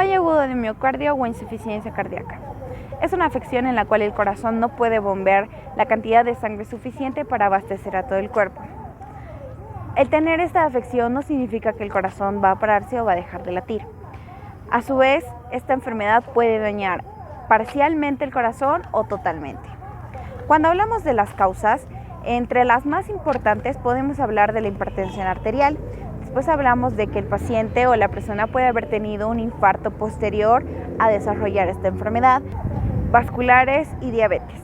Fallo agudo de miocardio o insuficiencia cardíaca. Es una afección en la cual el corazón no puede bombear la cantidad de sangre suficiente para abastecer a todo el cuerpo. El tener esta afección no significa que el corazón va a pararse o va a dejar de latir. A su vez, esta enfermedad puede dañar parcialmente el corazón o totalmente. Cuando hablamos de las causas, entre las más importantes podemos hablar de la hipertensión arterial. Después hablamos de que el paciente o la persona puede haber tenido un infarto posterior a desarrollar esta enfermedad, vasculares y diabetes.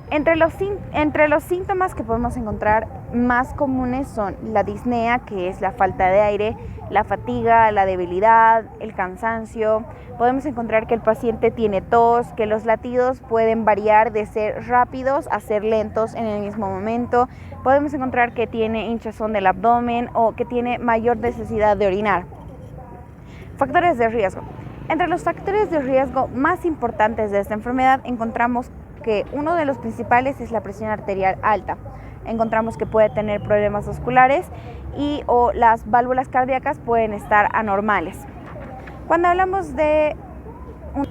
Entre los síntomas que podemos encontrar más comunes son la disnea, que es la falta de aire, la fatiga, la debilidad, el cansancio. Podemos encontrar que el paciente tiene tos, que los latidos pueden variar de ser rápidos a ser lentos en el mismo momento. Podemos encontrar que tiene hinchazón del abdomen o que tiene mayor necesidad de orinar. Factores de riesgo. Entre los factores de riesgo más importantes de esta enfermedad encontramos que uno de los principales es la presión arterial alta. Encontramos que puede tener problemas vasculares o las válvulas cardíacas pueden estar anormales. Cuando hablamos de un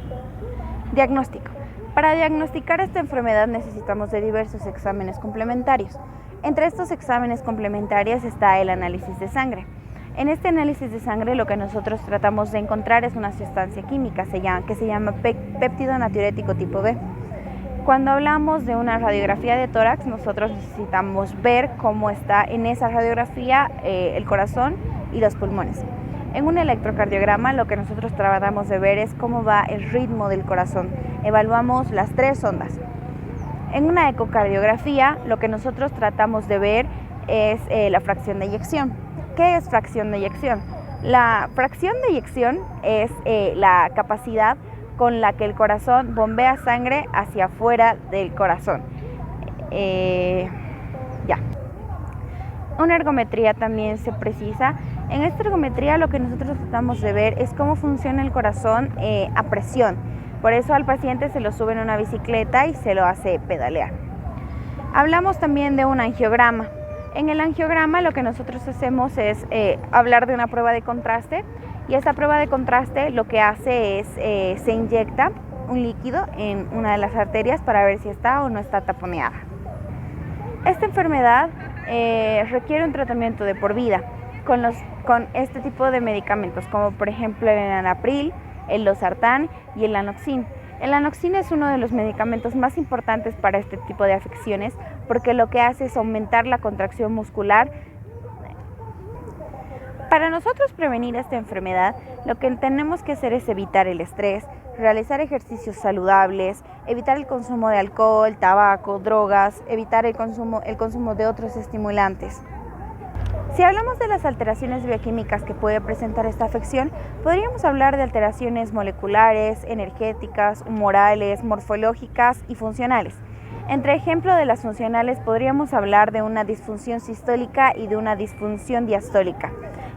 diagnóstico, para diagnosticar esta enfermedad necesitamos de diversos exámenes complementarios. Entre estos exámenes complementarios está el análisis de sangre. En este análisis de sangre lo que nosotros tratamos de encontrar es una sustancia química que se llama péptido natriurético tipo B. Cuando hablamos de una radiografía de tórax, nosotros necesitamos ver cómo está en esa radiografía el corazón y los pulmones. En un electrocardiograma lo que nosotros tratamos de ver es cómo va el ritmo del corazón. Evaluamos las 3 ondas. En una ecocardiografía lo que nosotros tratamos de ver es la fracción de eyección. ¿Qué es fracción de eyección? La fracción de eyección es la capacidad con la que el corazón bombea sangre hacia afuera del corazón. Una ergometría también se precisa. En esta ergometría lo que nosotros tratamos de ver es cómo funciona el corazón a presión. Por eso al paciente se lo sube en una bicicleta y se lo hace pedalear. Hablamos también de un angiograma. En el angiograma lo que nosotros hacemos es hablar de una prueba de contraste. Y esta prueba de contraste lo que hace es, se inyecta un líquido en una de las arterias para ver si está o no está taponeada. Esta enfermedad requiere un tratamiento de por vida con este tipo de medicamentos, como por ejemplo el enalapril, el losartán y el lanoxin. El lanoxin es uno de los medicamentos más importantes para este tipo de afecciones porque lo que hace es aumentar la contracción muscular. Para nosotros prevenir esta enfermedad, lo que tenemos que hacer es evitar el estrés, realizar ejercicios saludables, evitar el consumo de alcohol, tabaco, drogas, evitar el consumo de otros estimulantes. Si hablamos de las alteraciones bioquímicas que puede presentar esta afección, podríamos hablar de alteraciones moleculares, energéticas, humorales, morfológicas y funcionales. Entre ejemplos de las funcionales podríamos hablar de una disfunción sistólica y de una disfunción diastólica.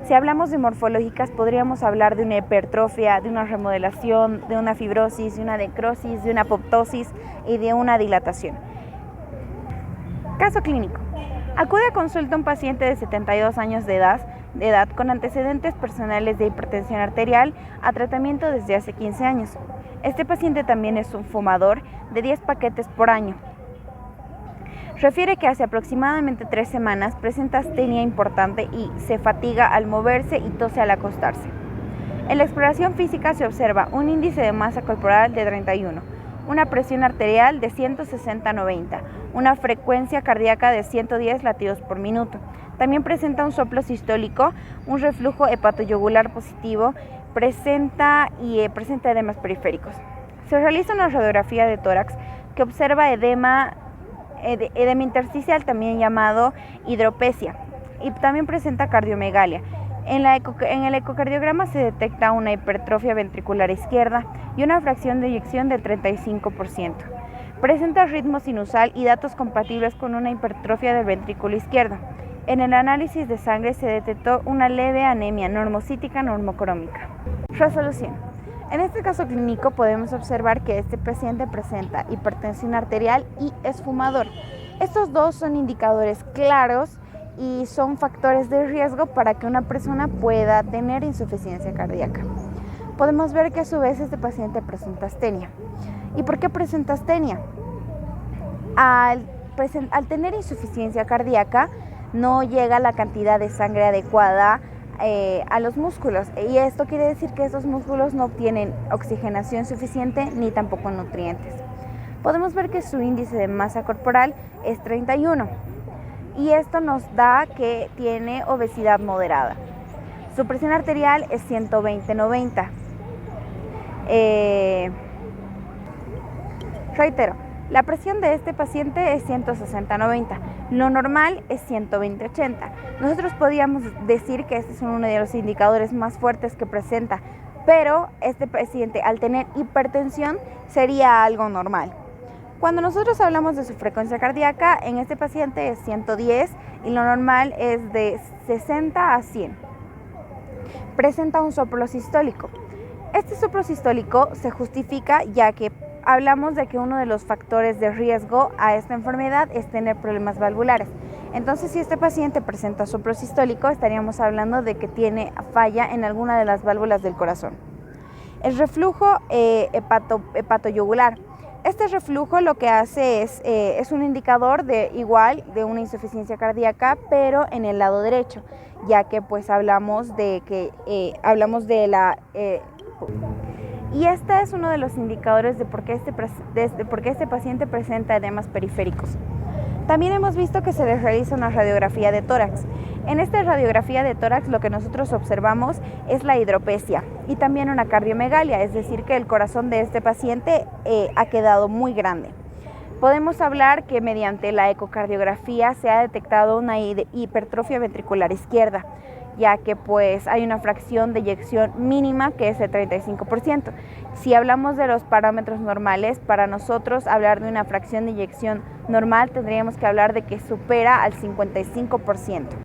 Si hablamos de morfológicas, podríamos hablar de una hipertrofia, de una remodelación, de una fibrosis, de una necrosis, de una apoptosis y de una dilatación. Caso clínico. Acude a consulta un paciente de 72 años de edad con antecedentes personales de hipertensión arterial a tratamiento desde hace 15 años. Este paciente también es un fumador de 10 paquetes por año. Refiere que hace aproximadamente 3 semanas presenta astenia importante y se fatiga al moverse y tose al acostarse. En la exploración física se observa un índice de masa corporal de 31, una presión arterial de 160/90, una frecuencia cardíaca de 110 latidos por minuto. También presenta un soplo sistólico, un reflujo hepatoyugular positivo, presenta edemas periféricos. Se realiza una radiografía de tórax que observa edema intersticial, también llamado hidropesia, y también presenta cardiomegalia. En el ecocardiograma se detecta una hipertrofia ventricular izquierda y una fracción de eyección del 35%. Presenta ritmo sinusal y datos compatibles con una hipertrofia del ventrículo izquierdo. En el análisis de sangre se detectó una leve anemia normocítica normocrómica. Resolución. En este caso clínico podemos observar que este paciente presenta hipertensión arterial y es fumador. Estos dos son indicadores claros y son factores de riesgo para que una persona pueda tener insuficiencia cardíaca. podemos ver que a su vez este paciente presenta astenia. ¿Y por qué presenta astenia? Al tener insuficiencia cardíaca, no llega la cantidad de sangre adecuada a los músculos, y esto quiere decir que esos músculos no obtienen oxigenación suficiente ni tampoco nutrientes. Podemos ver que su índice de masa corporal es 31 y esto nos da que tiene obesidad moderada. Su presión arterial es 120/90. Reitero, la presión de este paciente es 160/90, lo normal es 120/80. Nosotros podríamos decir que este es uno de los indicadores más fuertes que presenta, pero este paciente, al tener hipertensión, sería algo normal. Cuando nosotros hablamos de su frecuencia cardíaca, en este paciente es 110 y lo normal es de 60 a 100. Presenta un soplo sistólico. Este soplo sistólico se justifica ya que hablamos de que uno de los factores de riesgo a esta enfermedad es tener problemas valvulares. Entonces, si este paciente presenta soplo sistólico, estaríamos hablando de que tiene falla en alguna de las válvulas del corazón. El reflujo hepatoyugular. Este reflujo lo que hace es un indicador de una insuficiencia cardíaca, pero en el lado derecho, ya que pues hablamos de y este es uno de los indicadores de por qué este paciente presenta edemas periféricos. También hemos visto que se les realiza una radiografía de tórax. En esta radiografía de tórax lo que nosotros observamos es la hidropesia y también una cardiomegalia, es decir, que el corazón de este paciente ha quedado muy grande. Podemos hablar que mediante la ecocardiografía se ha detectado una hipertrofia ventricular izquierda, ya que pues hay una fracción de eyección mínima que es el 35%. Si hablamos de los parámetros normales, para nosotros hablar de una fracción de eyección normal tendríamos que hablar de que supera al 55%.